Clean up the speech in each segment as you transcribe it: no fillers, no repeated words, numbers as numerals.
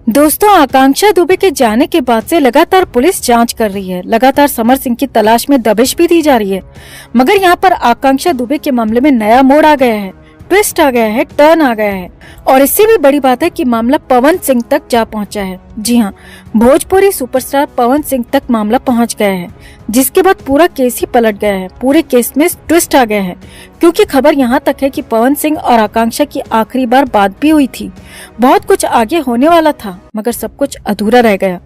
दोस्तों, आकांक्षा दुबे के जाने के बाद से लगातार पुलिस जांच कर रही है। लगातार समर सिंह की तलाश में दबिश भी दी जा रही है। मगर यहाँ पर आकांक्षा दुबे के मामले में नया मोड़ आ गया है, ट्विस्ट आ गया है, टर्न आ गया है। और इससे भी बड़ी बात है कि मामला पवन सिंह तक जा पहुंचा है। जी हाँ, भोजपुरी सुपरस्टार पवन सिंह तक मामला पहुंच गया है, जिसके बाद पूरा केस ही पलट गया है। पूरे केस में ट्विस्ट आ गया है, क्योंकि खबर यहाँ तक है कि पवन सिंह और आकांक्षा की आखिरी बार बात भी हुई थी। बहुत कुछ आगे होने वाला था, मगर सब कुछ अधूरा रह गया।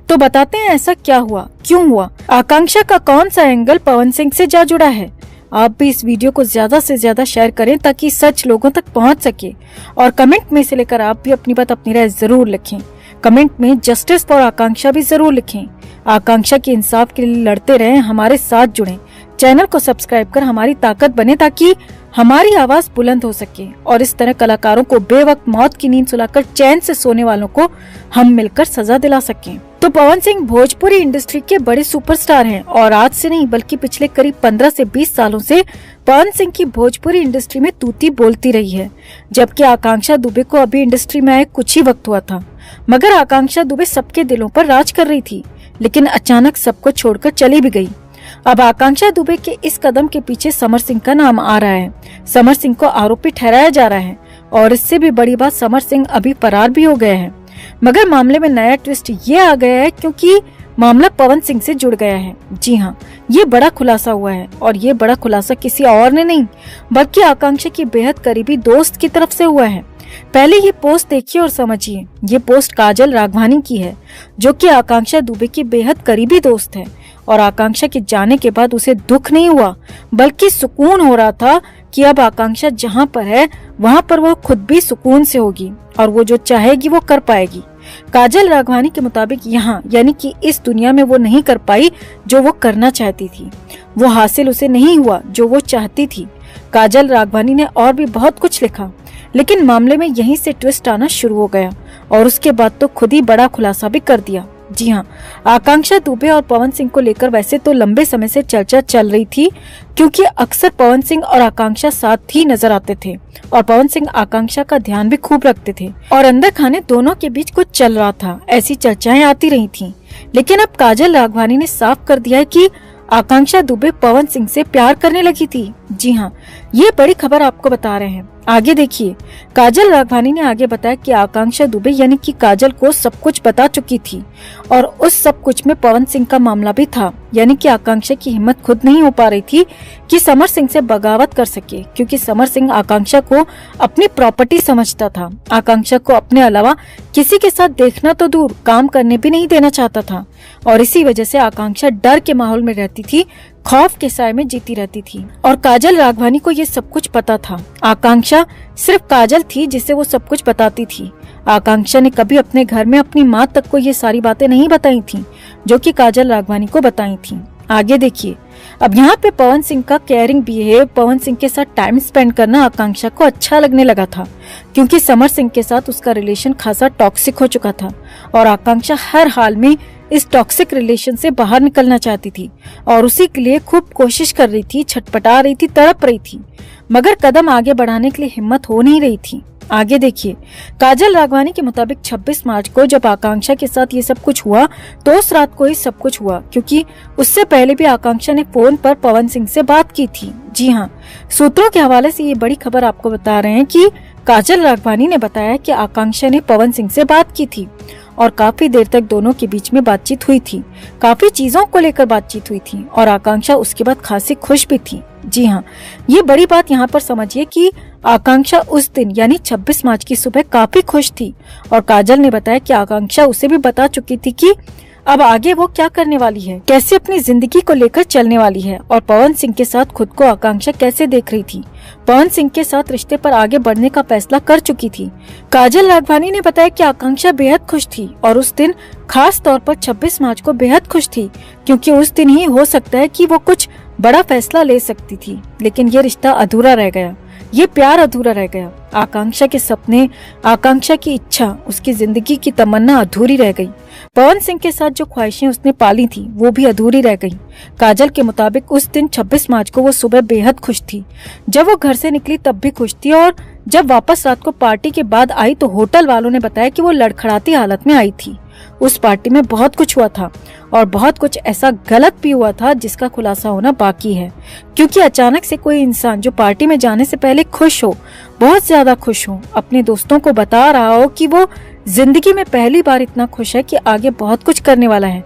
तो बताते हैं ऐसा क्या हुआ, क्यों हुआ, आकांक्षा का कौन सा एंगल पवन सिंह से जा जुड़ा है। आप भी इस वीडियो को ज्यादा से ज्यादा शेयर करें ताकि सच लोगों तक पहुंच सके। और कमेंट में से लेकर आप भी अपनी बात, अपनी राय जरूर लिखें। कमेंट में जस्टिस फॉर आकांक्षा भी जरूर लिखें। आकांक्षा के इंसाफ के लिए लड़ते रहें, हमारे साथ जुड़ें। चैनल को सब्सक्राइब कर हमारी ताकत बने ताकि हमारी आवाज बुलंद हो सके और इस तरह कलाकारों को बेवक्त मौत की नींद सुलाकर चैन से सोने वालों को हम मिलकर सजा दिला सकें। तो पवन सिंह भोजपुरी इंडस्ट्री के बड़े सुपरस्टार हैं और आज से नहीं बल्कि पिछले करीब 15 से 20 सालों से पवन सिंह की भोजपुरी इंडस्ट्री में तूती बोलती रही है। जबकि आकांक्षा दुबे को अभी इंडस्ट्री में आए कुछ ही वक्त हुआ था, मगर आकांक्षा दुबे सबके दिलों पर राज कर रही थी, लेकिन अचानक सबको छोड़कर चली भी गई। अब आकांक्षा दुबे के इस कदम के पीछे समर सिंह का नाम आ रहा है। समर सिंह को आरोपी ठहराया जा रहा है और इससे भी बड़ी बात, समर सिंह अभी फरार भी हो गए हैं। मगर मामले में नया ट्विस्ट ये आ गया है क्योंकि मामला पवन सिंह से जुड़ गया है। जी हाँ, ये बड़ा खुलासा हुआ है और ये बड़ा खुलासा किसी और ने नहीं बल्कि आकांक्षा की बेहद करीबी दोस्त की तरफ से हुआ है। पहले ये पोस्ट देखिए और समझिए। ये पोस्ट काजल राघवानी की है, जो कि आकांक्षा दुबे की बेहद करीबी दोस्त है। और आकांक्षा के जाने के बाद उसे दुख नहीं हुआ बल्कि सुकून हो रहा था कि अब आकांक्षा जहाँ पर है वहाँ पर वो खुद भी सुकून से होगी और वो जो चाहेगी वो कर पाएगी। काजल राघवानी के मुताबिक यहाँ यानी कि इस दुनिया में वो नहीं कर पाई जो वो करना चाहती थी, वो हासिल उसे नहीं हुआ जो वो चाहती थी। काजल राघवानी ने और भी बहुत कुछ लिखा, लेकिन मामले में यहीं से ट्विस्ट आना शुरू हो गया और उसके बाद तो खुद ही बड़ा खुलासा भी कर दिया। जी हाँ, आकांक्षा दुबे और पवन सिंह को लेकर वैसे तो लंबे समय से चर्चा चल रही थी, क्योंकि अक्सर पवन सिंह और आकांक्षा साथ ही नजर आते थे और पवन सिंह आकांक्षा का ध्यान भी खूब रखते थे और अंदर खाने दोनों के बीच कुछ चल रहा था, ऐसी चर्चाएं आती रही थीं। लेकिन अब काजल राघवानी ने साफ कर दिया है कि आकांक्षा दुबे पवन सिंह से प्यार करने लगी थी। जी हाँ, ये बड़ी खबर आपको बता रहे हैं, आगे देखिए। काजल राघवानी ने आगे बताया कि आकांक्षा दुबे यानी कि काजल को सब कुछ बता चुकी थी और उस सब कुछ में पवन सिंह का मामला भी था। यानी कि आकांक्षा की हिम्मत खुद नहीं हो पा रही थी कि समर सिंह से बगावत कर सके, क्योंकि समर सिंह आकांक्षा को अपनी प्रॉपर्टी समझता था। आकांक्षा को अपने अलावा किसी के साथ देखना तो दूर, काम करने भी नहीं देना चाहता था और इसी वजह से आकांक्षा डर के माहौल में रहती थी, खौफ के साए में जीती रहती थी। और काजल राघवानी को ये सब कुछ पता था। आकांक्षा सिर्फ काजल थी जिसे वो सब कुछ बताती थी। आकांक्षा ने कभी अपने घर में अपनी माँ तक को ये सारी बातें नहीं बताई थी जो कि काजल राघवानी को बताई थी। आगे देखिए। अब यहाँ पे पवन सिंह का केयरिंग बिहेव, पवन सिंह के साथ टाइम स्पेंड करना आकांक्षा को अच्छा लगने लगा था, क्योंकि समर सिंह के साथ उसका रिलेशन खासा टॉक्सिक हो चुका था और आकांक्षा हर हाल में इस टॉक्सिक रिलेशन से बाहर निकलना चाहती थी और उसी के लिए खूब कोशिश कर रही थी, छटपटा रही थी, तड़प रही थी, मगर कदम आगे बढ़ाने के लिए हिम्मत हो नहीं रही थी। आगे देखिए। काजल राघवानी के मुताबिक 26 मार्च को जब आकांक्षा के साथ ये सब कुछ हुआ तो उस रात को ही सब कुछ हुआ, क्योंकि उससे पहले भी आकांक्षा ने फोन पर पवन सिंह से बात की थी। जी हाँ, सूत्रों के हवाले से ये बड़ी खबर आपको बता रहे हैं कि काजल राघवानी ने बताया कि आकांक्षा ने पवन सिंह से बात की थी और काफी देर तक दोनों के बीच में बातचीत हुई थी, काफी चीजों को लेकर बातचीत हुई थी और आकांक्षा उसके बाद खासी खुश भी थी। जी हाँ, ये बड़ी बात यहाँ पर समझिए कि आकांक्षा उस दिन यानी 26 मार्च की सुबह काफी खुश थी और काजल ने बताया कि आकांक्षा उसे भी बता चुकी थी कि अब आगे वो क्या करने वाली है, कैसे अपनी जिंदगी को लेकर चलने वाली है और पवन सिंह के साथ खुद को आकांक्षा कैसे देख रही थी। पवन सिंह के साथ रिश्ते पर आगे बढ़ने का फैसला कर चुकी थी। काजल राघवानी ने बताया कि आकांक्षा बेहद खुश थी और उस दिन खास तौर पर 26 मार्च को बेहद खुश थी, क्योंकि उस दिन ही हो सकता है कि वो कुछ बड़ा फैसला ले सकती थी। लेकिन ये रिश्ता अधूरा रह गया, ये प्यार अधूरा रह गया। आकांक्षा के सपने, आकांक्षा की इच्छा, उसकी जिंदगी की तमन्ना अधूरी रह गई। पवन सिंह के साथ जो ख्वाहिशें उसने पाली थी वो भी अधूरी रह गई। काजल के मुताबिक उस दिन 26 मार्च को वो सुबह बेहद खुश थी। जब वो घर से निकली तब भी खुश थी और जब वापस रात को पार्टी के बाद आई तो होटल वालों ने बताया कि वो लड़खड़ाती हालत में आई थी। उस पार्टी में बहुत कुछ हुआ था और बहुत कुछ ऐसा गलत भी हुआ था जिसका खुलासा होना बाकी है, क्योंकि अचानक से कोई इंसान जो पार्टी में जाने से पहले खुश हो, बहुत ज्यादा खुश हो, अपने दोस्तों को बता रहा हो कि वो जिंदगी में पहली बार इतना खुश है कि आगे बहुत कुछ करने वाला है,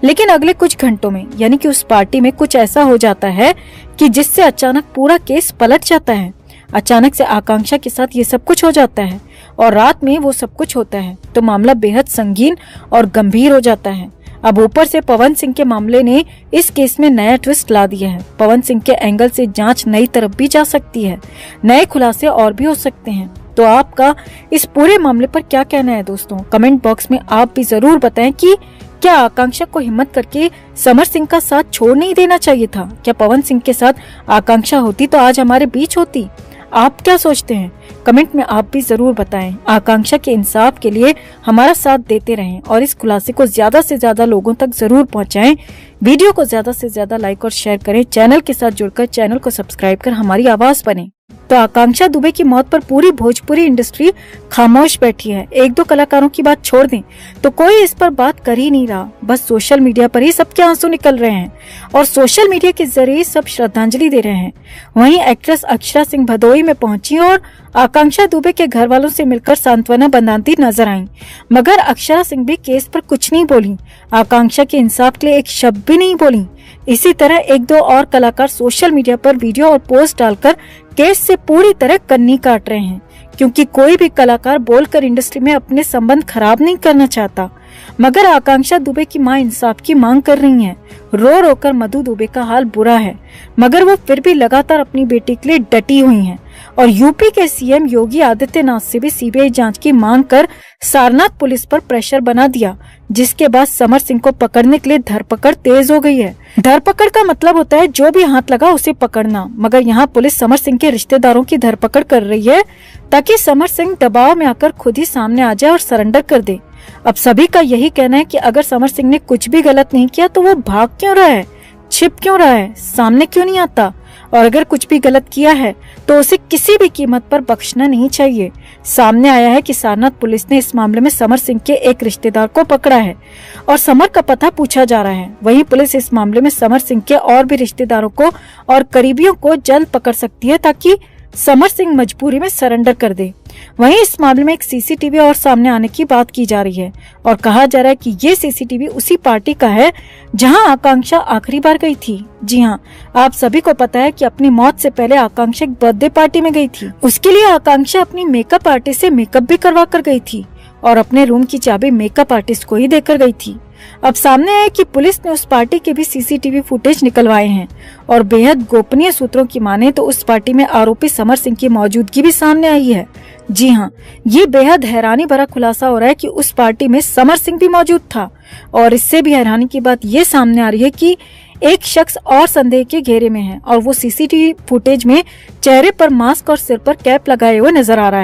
लेकिन अगले कुछ घंटों में यानी कि उस पार्टी में कुछ ऐसा हो जाता है कि जिससे अचानक पूरा केस पलट जाता है। अचानक से आकांक्षा के साथ ये सब कुछ हो जाता है और रात में वो सब कुछ होता है तो मामला बेहद संगीन और गंभीर हो जाता है। अब ऊपर से पवन सिंह के मामले ने इस केस में नया ट्विस्ट ला दिया है। पवन सिंह के एंगल से जांच नई तरफ भी जा सकती है, नए खुलासे और भी हो सकते हैं। तो आपका इस पूरे मामले पर क्या कहना है दोस्तों? कमेंट बॉक्स में आप भी जरूर बताएं कि क्या आकांक्षा को हिम्मत करके समर सिंह का साथ छोड़ नहीं देना चाहिए था? क्या पवन सिंह के साथ आकांक्षा होती तो आज हमारे बीच होती? आप क्या सोचते हैं? कमेंट में आप भी जरूर बताएं। आकांक्षा के इंसाफ के लिए हमारा साथ देते रहें और इस खुलासे को ज्यादा से ज्यादा लोगों तक जरूर पहुंचाएं। वीडियो को ज्यादा से ज्यादा लाइक और शेयर करें। चैनल के साथ जुड़कर चैनल को सब्सक्राइब कर हमारी आवाज बने। तो आकांक्षा दुबे की मौत पर पूरी भोजपुरी इंडस्ट्री खामोश बैठी है। एक दो कलाकारों की बात छोड़ दें तो कोई इस पर बात कर ही नहीं रहा। बस सोशल मीडिया पर ही सबके आंसू निकल रहे हैं और सोशल मीडिया के जरिए सब श्रद्धांजलि दे रहे हैं। वहीं एक्ट्रेस अक्षरा सिंह भदोई में पहुंची और आकांक्षा दुबे के घर वालों से मिलकर सांत्वना बंधाती नजर आईं। मगर अक्षरा सिंह भी केस पर कुछ नहीं बोली, आकांक्षा के इंसाफ के लिए एक शब्द भी नहीं बोली। इसी तरह एक दो और कलाकार सोशल मीडिया पर वीडियो और पोस्ट डालकर केस से पूरी तरह कन्नी काट रहे हैं, क्योंकि कोई भी कलाकार बोलकर इंडस्ट्री में अपने संबंध खराब नहीं करना चाहता। मगर आकांक्षा दुबे की मां इंसाफ की मांग कर रही हैं। रो रो कर मधु दुबे का हाल बुरा है, मगर वो फिर भी लगातार अपनी बेटी के लिए डटी हुई हैं और यूपी के सीएम योगी आदित्यनाथ से भी सीबीआई जांच की मांग कर सारनाथ पुलिस पर प्रेशर बना दिया, जिसके बाद समर सिंह को पकड़ने के लिए धरपकड़ तेज हो गई है। धरपकड़ का मतलब होता है जो भी हाथ लगा उसे पकड़ना, मगर यहाँ पुलिस समर सिंह के रिश्तेदारों की धरपकड़ कर रही है ताकि समर सिंह दबाव में आकर खुद ही सामने आ जाए और सरेंडर कर दे। अब सभी का यही कहना है कि अगर समर सिंह ने कुछ भी गलत नहीं किया तो वो भाग क्यों रहा है, छिप क्यों रहा है, सामने क्यों नहीं आता, और अगर कुछ भी गलत किया है तो उसे किसी भी कीमत पर बख्शना नहीं चाहिए। सामने आया है कि सारनाथ पुलिस ने इस मामले में समर सिंह के एक रिश्तेदार को पकड़ा है और समर का पता पूछा जा रहा है। वहीं पुलिस इस मामले में समर सिंह के और भी रिश्तेदारों को और करीबियों को जल्द पकड़ सकती है ताकि समर सिंह मजबूरी में सरेंडर कर दे। वहीं इस मामले में एक सीसीटीवी और सामने आने की बात की जा रही है और कहा जा रहा है कि ये सीसीटीवी उसी पार्टी का है जहां आकांक्षा आखिरी बार गई थी। जी हाँ, आप सभी को पता है कि अपनी मौत से पहले आकांक्षा एक बर्थडे पार्टी में गई थी। उसके लिए आकांक्षा अपनी मेकअप आर्टिस्ट से मेकअप भी करवा कर गई थी और अपने रूम की चाबी मेकअप आर्टिस्ट को ही देकर गई थी। अब सामने आया कि पुलिस ने उस पार्टी के भी सीसीटीवी फुटेज निकलवाए हैं और बेहद गोपनीय सूत्रों की माने तो उस पार्टी में आरोपी समर सिंह की मौजूदगी भी सामने आई है। जी हाँ, ये बेहद हैरानी भरा खुलासा हो रहा है कि उस पार्टी में समर सिंह भी मौजूद था और इससे भी हैरानी की बात ये सामने आ रही है कि एक शख्स और संदेह के घेरे में है और वो सीसीटीवी फुटेज में चेहरे पर मास्क और सिर पर कैप लगाए हुए नजर आ रहा है।